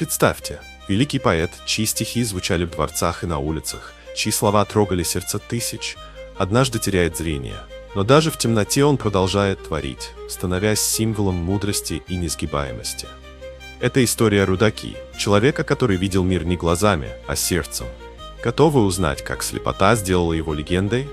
Представьте, великий поэт, чьи стихи звучали в дворцах и на улицах, чьи слова трогали сердца тысяч, однажды теряет зрение. Но даже в темноте он продолжает творить, становясь символом мудрости и несгибаемости. Это история Рудаки, человека, который видел мир не глазами, а сердцем. Готовы узнать, как слепота сделала его легендой?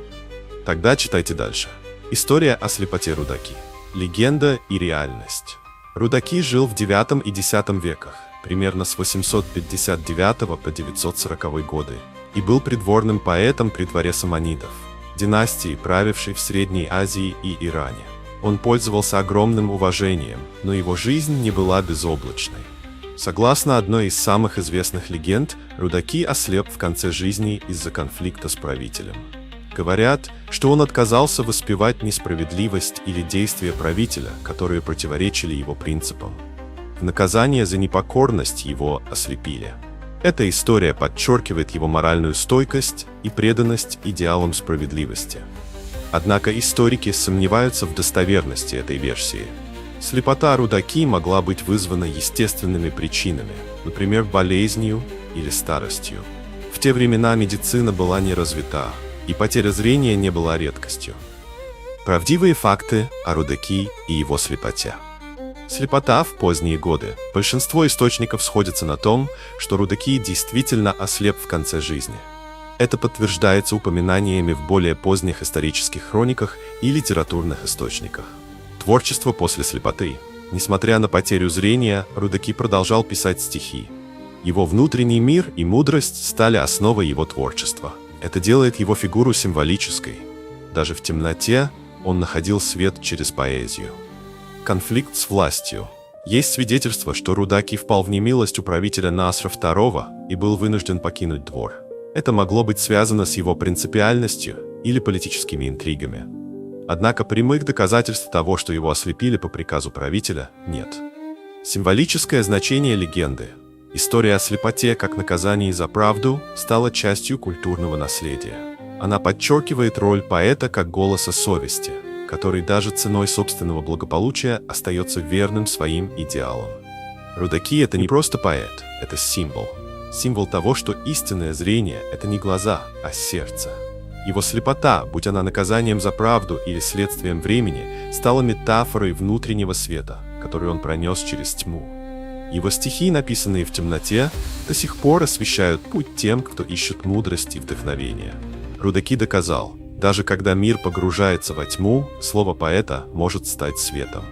Тогда читайте дальше. История о слепоте Рудаки. Легенда и реальность. Рудаки жил в IX и X веках, примерно с 859 по 940 годы, и был придворным поэтом при дворе саманидов, династии, правившей в Средней Азии и Иране. Он пользовался огромным уважением, но его жизнь не была безоблачной. Согласно одной из самых известных легенд, Рудаки ослеп в конце жизни из-за конфликта с правителем. Говорят, что он отказался воспевать несправедливость или действия правителя, которые противоречили его принципам. В наказание за непокорность его ослепили. Эта история подчеркивает его моральную стойкость и преданность идеалам справедливости. Однако историки сомневаются в достоверности этой версии. Слепота Рудаки могла быть вызвана естественными причинами, например, болезнью или старостью. В те времена медицина была не развита, и потеря зрения не была редкостью. Правдивые факты о Рудаки и его слепоте. Слепота в поздние годы. Большинство источников сходятся на том, что Рудаки действительно ослеп в конце жизни. Это подтверждается упоминаниями в более поздних исторических хрониках и литературных источниках. Творчество после слепоты. Несмотря на потерю зрения, Рудаки продолжал писать стихи. Его внутренний мир и мудрость стали основой его творчества. Это делает его фигуру символической. Даже в темноте он находил свет через поэзию. Конфликт с властью. Есть свидетельство, что Рудаки впал в немилость у правителя Насра II и был вынужден покинуть двор. Это могло быть связано с его принципиальностью или политическими интригами. Однако прямых доказательств того, что его ослепили по приказу правителя, нет. Символическое значение легенды. История о слепоте как наказании за правду стала частью культурного наследия. Она подчеркивает роль поэта как голоса совести, который даже ценой собственного благополучия остается верным своим идеалам. Рудаки — это не просто поэт, это символ. Символ того, что истинное зрение — это не глаза, а сердце. Его слепота, будь она наказанием за правду или следствием времени, стала метафорой внутреннего света, который он пронес через тьму. Его стихи, написанные в темноте, до сих пор освещают путь тем, кто ищет мудрость и вдохновение. Рудаки доказал, даже когда мир погружается во тьму, слово поэта может стать светом.